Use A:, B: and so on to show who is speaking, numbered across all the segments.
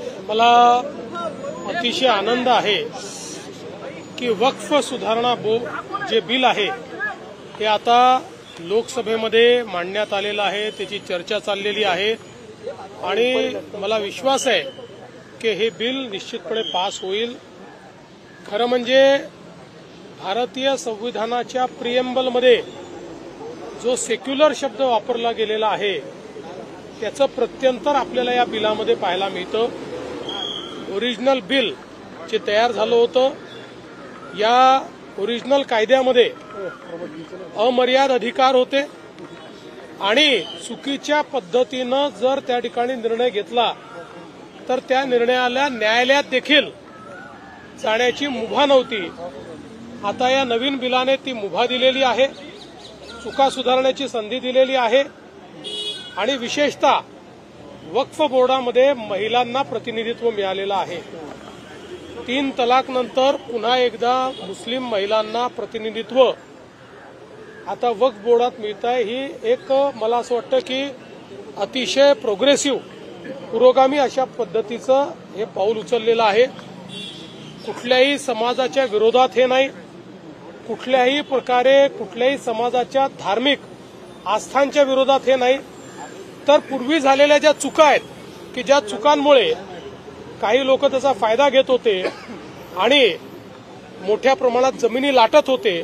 A: मला अतिशय आनंद आहे की वक्फ सुधारणा जे बिल आहे ते आता लोकसभेमध्ये मांडण्यात आलेलं आहे, त्याची चर्चा चाललेली आहे आणि मला विश्वास आहे की हे बिल निश्चितपणे पास होईल। खरं म्हणजे भारतीय संविधानाच्या प्रिएम्बलमध्ये जो सेक्युलर शब्द वापरला गेलेला आहे त्याचं प्रत्यंतर आपल्याला या बिलामध्ये पाहायला मिळतं। ओरिजिनल बिल जे तयार झालं होतं या ओरिजिनल कायद्यामध्ये अमर्याद अधिकार होते आणि चुकीच्या पद्धतीनं जर त्या ठिकाणी निर्णय घेतला तर त्या निर्णयाला न्यायालयात देखील जाण्याची मुभा नव्हती। आता या नवीन बिलाने ती मुभा दिलेली आहे, चुका सुधारण्याची संधी दिलेली आहे आणि विशेषतः वक्फ बोर्डामध्ये महिलांना प्रतिनिधित्व मिळालेलं आहे। 3 तलाक नंतर पुन्हा एकदा मुस्लिम महिलांना प्रतिनिधित्व आता वक्फ बोर्डात मिळत आहे। ही एक मला असं वाटतं की अतिशय प्रोग्रेसिव्ह पुरोगामी अशा पद्धतीचं हे पाऊल उचललेलं आहे। कुठल्याही समाजाच्या विरोधात हे नाही, कुठल्याही प्रकारे कुठल्याही समाजाच्या धार्मिक आस्थांच्या विरोधात हे नाही, तर पूर्वी झालेल्या ज्या चुका आहेत की ज्या चुकांमुळे काही लोक त्याचा फायदा घेत होते आणि मोठ्या प्रमाणात जमिनी लाटत होते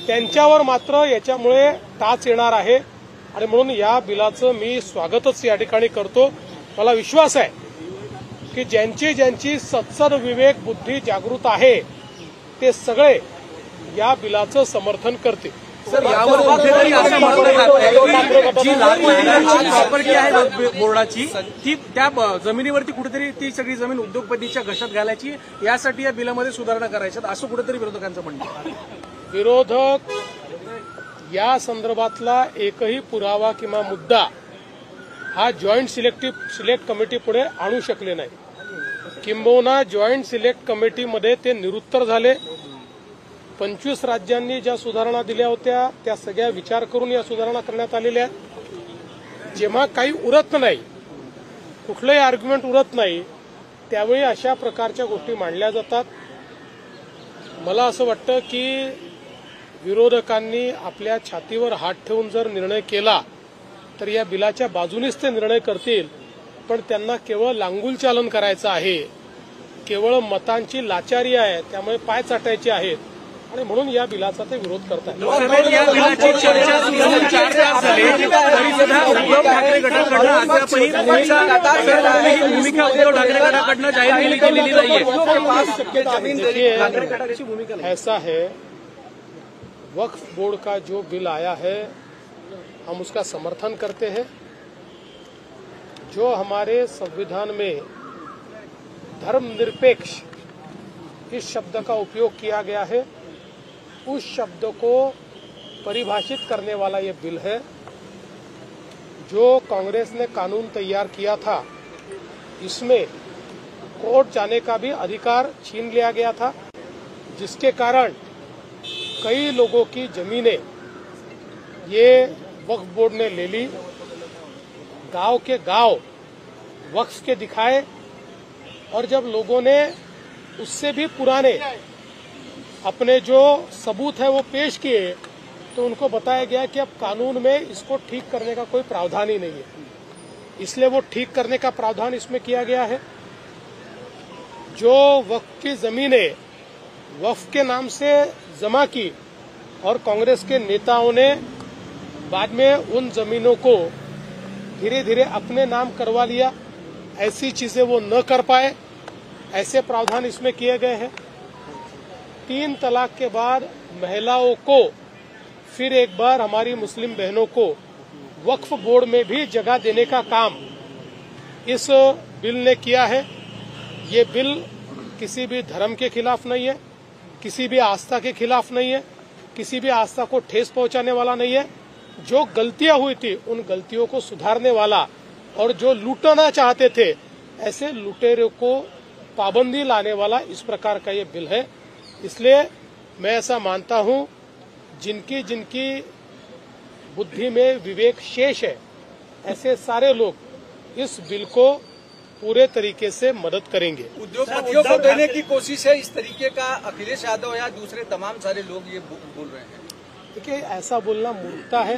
A: त्यांच्यावर मात्र याच्यामुळे टाच येणार आहे आणि म्हणून या बिलाचं मी स्वागतच या ठिकाणी करतो। मला विश्वास आहे की ज्यांची सत्सद विवेक बुद्धी जागृत आहे ते सगळे या बिलाचं समर्थन करतील।
B: सर, यावर कुठेतरी असं म्हटलं जातंय की जी लाख महिलांची प्रॉपर्टी आहे बोर्डाची ती त्या जमिनीवरती कुठेतरी ती सगळी जमीन उद्योगपतीच्या घशात घालायची, यासाठी या बिलामध्ये सुधारणा करायच्यात असं कुठेतरी विरोधकांचं म्हणणं आहे।
A: विरोधक या संदर्भातला एकही पुरावा किंवा मुद्दा हा जॉईंट सिलेक्ट कमिटी पुढे आणू शकले नाही, किंबहुना जॉईंट सिलेक्ट कमिटीमध्ये ते निरुत्तर झाले। 25 राज्यांनी ज्या सुधारणा दिल्या होत्या त्या सगळ्या विचार करून या सुधारणा करण्यात आलेल्या आहेत। जेव्हा काही उरत नाही, कुठलंही आर्ग्युमेंट उरत नाही, त्यावेळी अशा प्रकारच्या गोष्टी मांडल्या जातात। मला असं वाटतं की विरोधकांनी आपल्या छातीवर हात ठेवून जर निर्णय केला तर या बिलाच्या बाजूनेच ते निर्णय करतील, पण त्यांना केवळ लांगुलचालन करायचं आहे, केवळ मतांची लाचारी आहे, त्यामुळे पाय चाटायचे आहेत आणि म्हणून या बिलाचा ते विरोध करतात।
B: या बिलाची चर्चा सुरू 4 तास झाले तरी सुद्धा उद्धव ठाकरे गटाकडनं अद्यापही भूमिका उद्धव ठाकरे गटाकडनं जाहीर केलेली नाहीये।
A: ऐसा है, वक्फ बोर्ड का जो बिल आया है हम उसका समर्थन करते हैं। जो हमारे संविधान में धर्मनिरपेक्ष इस शब्द का उपयोग किया गया है उस शब्द को परिभाषित करने वाला ये बिल है। जो कांग्रेस ने कानून तैयार किया था इसमें कोर्ट जाने का भी अधिकार छीन लिया गया था, जिसके कारण कई लोगों की जमीनें ये वक्फ बोर्ड ने ले ली, गांव के गांव वक्फ के दिखाए और जब लोगों ने उससे भी पुराने अपने जो सबूत है वो पेश किए तो उनको बताया गया कि अब कानून में इसको ठीक करने का कोई प्रावधान ही नहीं है, इसलिए वो ठीक करने का प्रावधान इसमें किया गया है। जो वक्फ की जमीनें वक्फ के नाम से जमा की और कांग्रेस के नेताओं ने बाद में उन जमीनों को धीरे धीरे अपने नाम करवा लिया, ऐसी चीजें वो न कर पाए, ऐसे प्रावधान इसमें किए गए हैं। 3 तलाक के बाद महिलाओं को फिर एक बार हमारी मुस्लिम बहनों को वक्फ बोर्ड में भी जगह देने का काम इस बिल ने किया है। ये बिल किसी भी धर्म के खिलाफ नहीं है, किसी भी आस्था के खिलाफ नहीं है, किसी भी आस्था को ठेस पहुंचाने वाला नहीं है। जो गलतियां हुई थी उन गलतियों को सुधारने वाला और जो लूटना चाहते थे ऐसे लुटेरों को पाबंदी लाने वाला इस प्रकार का ये बिल है। इसलिए मैं ऐसा मानता हूं जिनकी बुद्धि में विवेक शेष है ऐसे सारे लोग इस बिल को पूरे तरीके से मदद करेंगे।
C: उद्योगपतियों को देने की कोशिश है, इस तरीके का अखिलेश यादव या दूसरे तमाम सारे लोग ये बोल रहे हैं।
A: देखिए, ऐसा बोलना मूर्खता है।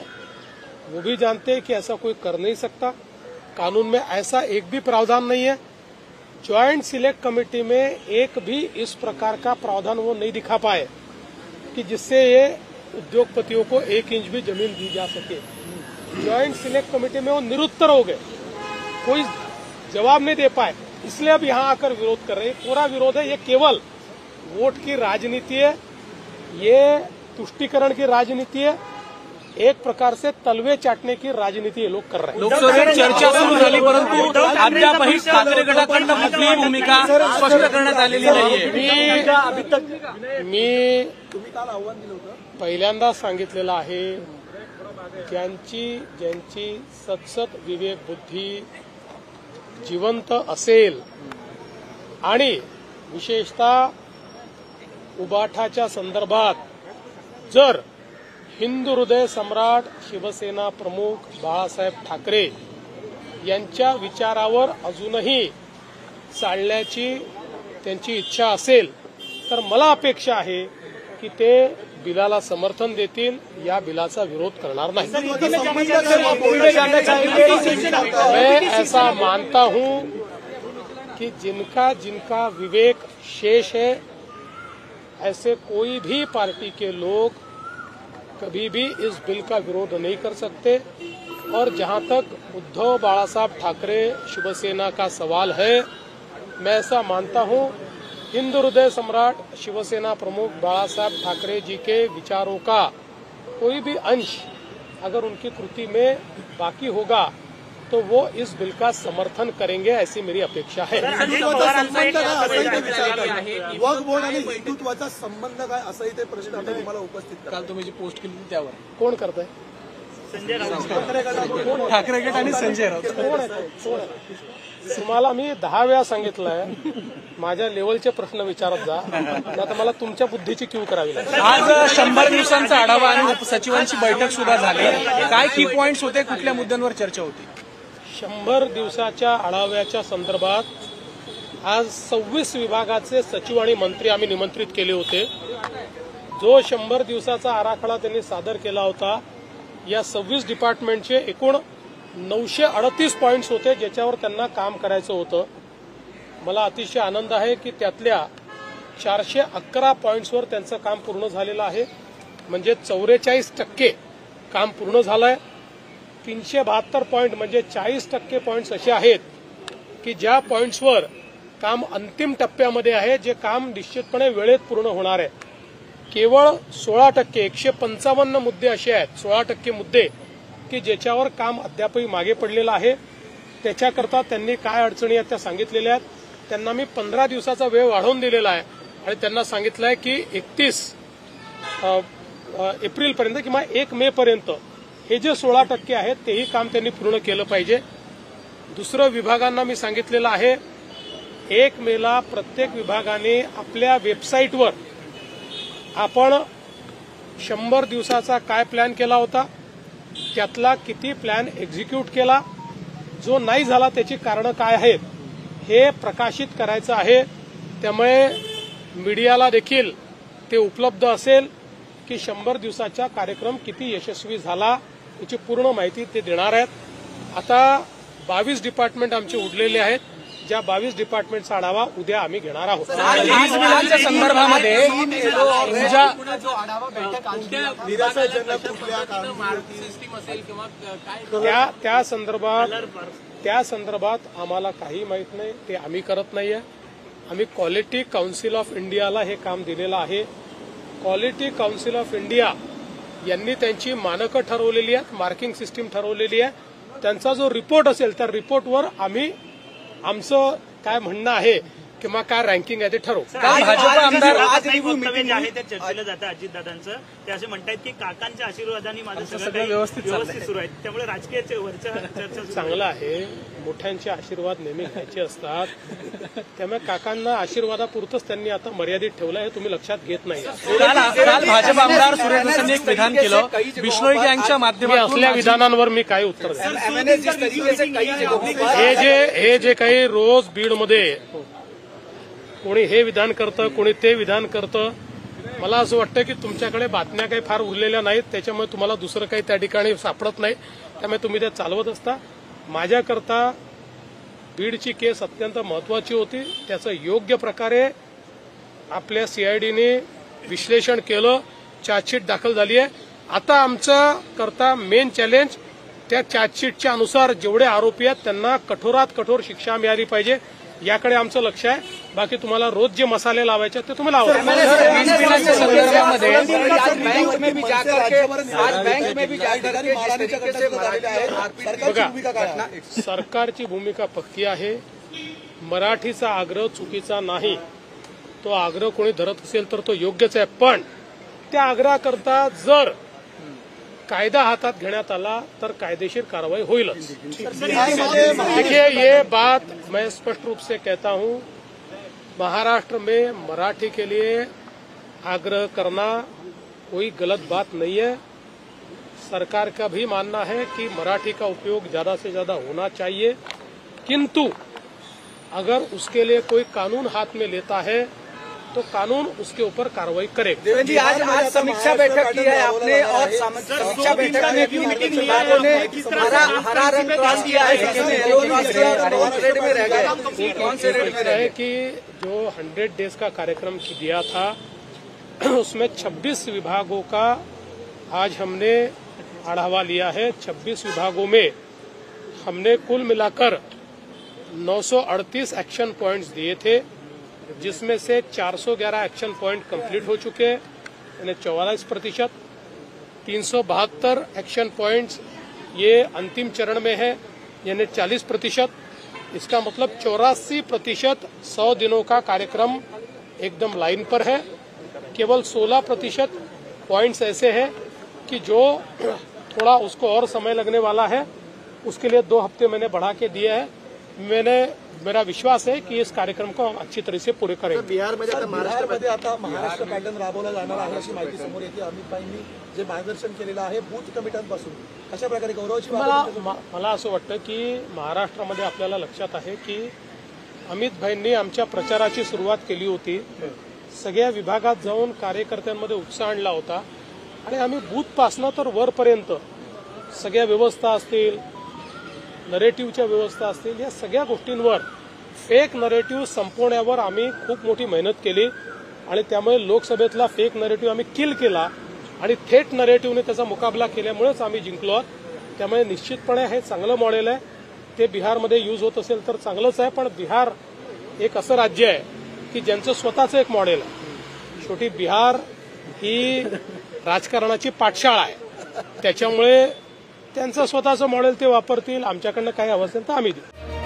A: वो भी जानते हैं कि ऐसा कोई कर नहीं सकता। कानून में ऐसा एक भी प्रावधान नहीं है। ज्वाइंट सिलेक्ट कमेटी में एक भी इस प्रकार का प्रावधान वो नहीं दिखा पाए कि जिससे ये उद्योगपतियों को 1 इंच भी जमीन दी जा सके। ज्वाइंट सिलेक्ट कमेटी में वो निरुत्तर हो गए, कोई जवाब नहीं दे पाए, इसलिए अब यहाँ आकर विरोध कर रहे हैं। पूरा विरोध है, ये केवल वोट की राजनीति है, ये तुष्टीकरण की राजनीति है, एक प्रकार से तलवे चाटणे की राजनीती हे लोक कर रहे हैं।
B: लोकसभेत चर्चा सुरू झाली, परंतु अद्यापही ठाकरे गटाकडनं कुठलीही भूमिका स्पष्ट करण्यात आलेली नाहीये।
A: मी पहिल्यांदा सांगितलेलं आहे, ज्यांची सतसत विवेक बुद्धी जिवंत असेल आणि विशेषतः उबाठाच्या संदर्भात जर हिंदू हृदय सम्राट शिवसेना प्रमुख बाळासाहेब ठाकरे यांच्या विचारावर अजूनही चालण्याची त्यांची इच्छा असेल तर मला अपेक्षा आहे की ते बिलाला समर्थन देतील, या बिलाचा विरोध करणार नाही। मैं ऐसा मानता हूं कि जिनका विवेक शेष है, ऐसे कोई भी पार्टी के लोग कभी भी इस बिल का विरोध नहीं कर सकते। और जहां तक उद्धव बाळासाहेब ठाकरे शिवसेना का सवाल है, मैं ऐसा मानता हूं हिंदू हृदय सम्राट शिवसेना प्रमुख बाळासाहेब ठाकरे जी के विचारों का कोई भी अंश अगर उनकी कृति में बाकी होगा तो वो इस बिल का समर्थन करेंगे, ऐसी मेरी अपेक्षा है।
D: वक्फ बोर्ड आणि हिंदुत्वाचा संबंध काय असाही ते प्रश्न आता तुम्हाला उपस्थित करा।
B: काल तुम्ही जी पोस्ट केली त्यावर
A: कोण करताय?
B: ठाकरे गट आणि संजय राऊत
A: कोण आहे? तुम्हाला मी 10 वेळा सांगितलंय, माझ्या लेवलचे प्रश्न विचारत जा, आता मला तुमच्या बुद्धीची क्यू करावी लागेल।
B: आज 100 दिवसांचा आढावा आणि उपसचिवांची बैठक सुद्धा झाली, काय की पॉइंट्स होते, कुठल्या मुद्द्यांवर चर्चा होती?
A: 100 दिवसाच्या आढाव्याच्या संदर्भात आज 26 विभागाचे सचिव आणि मंत्री आम्ही निमंत्रित केले होते। जो 100 दिवसाचा आराखडा त्यांनी सादर केला होता, या 26 डिपार्टमेंटचे एकूण 938 पॉइंट्स होते ज्याच्यावर त्यांना काम करायचं होतं। मला अतिशय आनंद आहे की त्यातल्या 411 पॉइंट्सवर त्यांचं काम पूर्ण झालेलं आहे, म्हणजे 44% काम पूर्ण झालंय। 372 पॉइंट म्हणजे 40% पॉइंट्स असे आहेत की ज्या पॉइंट्सवर काम अंतिम टप्प्यामध्ये आहे, जे काम निश्चितपणे वेळेत पूर्ण होणार आहे। केवळ 16% 155 मुद्दे असे आहेत, 16% मुद्दे की ज्याच्यावर काम अद्यापही मागे पडलेलं आहे। त्याच्याकरता त्यांनी काय अडचणी आहेत त्या सांगितलेल्या आहेत। त्यांना मी 15 दिवसाचा वेळ वाढवून दिलेला आहे आणि त्यांना सांगितलं आहे की 31 एप्रिलपर्यंत किंवा 1 मे पर्यंत हे जे 16% आहेत तेही काम त्यांनी पूर्ण केलं पाहिजे। दुसरं, विभागांना मी सांगितलेलं आहे 1 मेला प्रत्येक विभागाने आपल्या वेबसाईटवर आपण 100 दिवसाचा काय प्लॅन केला होता, त्यातला किती प्लॅन एक्झिक्यूट केला, जो नाही झाला त्याची कारणं काय आहेत हे प्रकाशित करायचं आहे। त्यामुळे मीडियाला देखील ते उपलब्ध असेल की 100 दिवसाचा कार्यक्रम किती यशस्वी झाला याची पूर्ण माहिती ते देणार आहेत। आता 22 डिपार्टमेंट आमचे उरलेले आहेत, ज्या 22 डिपार्टमेंटचा आढावा उद्या आम्ही घेणार आहोत।
B: वीज बिलांच्या संदर्भामध्ये
A: त्या संदर्भात आम्हाला काही माहित नाही, ते आम्ही करत नाहीये। आम्ही क्वालिटी काउन्सिल ऑफ इंडियाला हे काम दिलेलं आहे। क्वालिटी काउन्सिल ऑफ इंडिया यांनी त्यांची मानकं ठरवलेली आहेत, मार्किंग सिस्टीम ठरवलेली आहे। त्यांचा जो रिपोर्ट असेल त्या रिपोर्टवर आम्ही आमचं काय म्हणणं आहे किंवा काय रँकिंग आहे ते ठरवू।
B: भाजप आमदार
E: वक्तव्य आहे ते चर्चेलं जातं अजितदादांचं, ते असे म्हणतात की काकांच्या आशीर्वादाने माझं सगळं
B: व्यवस्थित
E: सुरू आहे, त्यामुळे राजकीय चर्चा
A: चांगलं आहे। मोठ्यांचे आशीर्वाद नेहमी घ्यायचे असतात. त्यामुळे काकांना आशीर्वादापुरतच त्यांनी आता मर्यादित ठेवलं हे तुम्ही लक्षात घेत नाही.
B: काल भाजप आमदार सुरेश दसांनी एक विधान केलं, बिश्नोई यांच्या
A: मी
B: माध्यमातून
A: असल्या विधानांवर मी काय उत्तर देईन.
C: MNA जिस तरीके से कई जगहों पर
A: हे जे काही रोज बीडमध्ये कोणी हे विधान करतं, कोणी ते विधान करतं, मला असं वाटतं की तुमच्याकडे बातम्या काही फार उरलेल्या नाहीत, त्याच्यामुळे तुम्हाला दुसरं काही त्या ठिकाणी सापडत नाही, त्यामुळे तुम्ही ते चालवत असता. माझ्याकरता बीडची केस अत्यंत महत्वाची होती. त्याचं योग्य प्रकारे आपल्या सीआयडीने विश्लेषण केलं, चार्जशीट दाखल झाली आहे. आता आमचं करता मेन चॅलेंज त्या चार्जशीटच्या अनुसार जेवढे आरोपी आहेत त्यांना कठोरात कठोर शिक्षा मिळाली पाहिजे, याकडे आमचं लक्ष आहे. बाकी तुम्हाला रोज जे मसाले लावायचे ते तुम्ही लावा.
C: आज बैंक में भी जाकर के जिस तरीके से
A: बघा, सरकारची भूमिका पक्की आहे. मराठीचा आग्रह चुकीचा नाही, तो आग्रह कोणी धरत असेल तर तो योग्यच आहे. पण त्या आग्रहाकरता जर कायदा हातात घेण्यात आला तर कायदेशीर कार्रवाई होईलच. देखिए, ये बात मैं स्पष्ट रूप से कहता हूं, महाराष्ट्र में मराठी के लिए आग्रह करना कोई गलत बात नहीं है. सरकार का भी मानना है कि मराठी का उपयोग ज्यादा से ज्यादा होना चाहिए, किंतु अगर उसके लिए कोई कानून हाथ में लेता है तो कानून उसके ऊपर कार्रवाई करेगा.
C: देवेंद्र जी, आज समीक्षा बैठक की है आपने और समीक्षा बैठक में भी विभागों ने हरा रंग क्रॉस किया है, रेड में रह गए. कौन से रेड में रहे?
A: कि जो 100 डेज का कार्यक्रम दिया था उसमें 26 विभागों का आज हमने आढ़ावा लिया है. 26 विभागों में हमने कुल मिलाकर 938 एक्शन पॉइंट्स दिए थे, जिसमें से 411 एक्शन पॉइंट कंप्लीट हो चुके हैं, यानी 44%. 372 एक्शन पॉइंट्स ये अंतिम चरण में है, यानी 40%. इसका मतलब 84% 100 दिनों का कार्यक्रम एकदम लाइन पर है. केवल 16% पॉइंट्स ऐसे हैं कि जो थोड़ा उसको और समय लगने वाला है, उसके लिए 2 हफ्ते मैंने बढ़ा के दिए हैं. मेरा विश्वास है कि इस कार्यक्रम को हम अच्छी तरह से पूरे करेंगे.
D: बिहारमध्ये आता महाराष्ट्र पॅटर्न राबवला जाणार आहे अशी माहिती समोर येते. अमित भाईंनी जे मार्गदर्शन केलेलं आहे बूथ कमिट्यांपासून, अशा प्रकारे गौरवाची
A: मला असं वाटतं की महाराष्ट्रामध्ये आपल्याला लक्षात आहे की अमित भाईंनी आमच्या प्रचाराची सुरुवात केली होती. सगळ्या विभागात जाऊन कार्यकर्त्यांमध्ये उत्साह आणला होता आणि आम्ही बूथपासनं तर वरपर्यंत सगळ्या व्यवस्था असतील, नरेटिव्हच्या व्यवस्था असतील, या सगळ्या गोष्टींवर फेक नरेटिव्ह संपवण्यावर आम्ही खूप मोठी मेहनत केली आणि त्यामुळे लोकसभेतला फेक नरेटिव्ह आम्ही किल केला आणि थेट नरेटिव्हने त्याचा मुकाबला केल्यामुळेच आम्ही जिंकलो आहोत. त्यामुळे निश्चितपणे हे चांगलं मॉडेल आहे. ते बिहारमध्ये यूज होत असेल तर चांगलंच आहे, पण बिहार एक असं राज्य आहे की ज्यांचं स्वतःचं एक मॉडेल आहे. शेवटी बिहार ही राजकारणाची पाठशाळा आहे, त्याच्यामुळे त्यांचं स्वतःचं मॉडेल ते वापरतील. आमच्याकडनं काही हवं असेल तर आम्ही देऊ.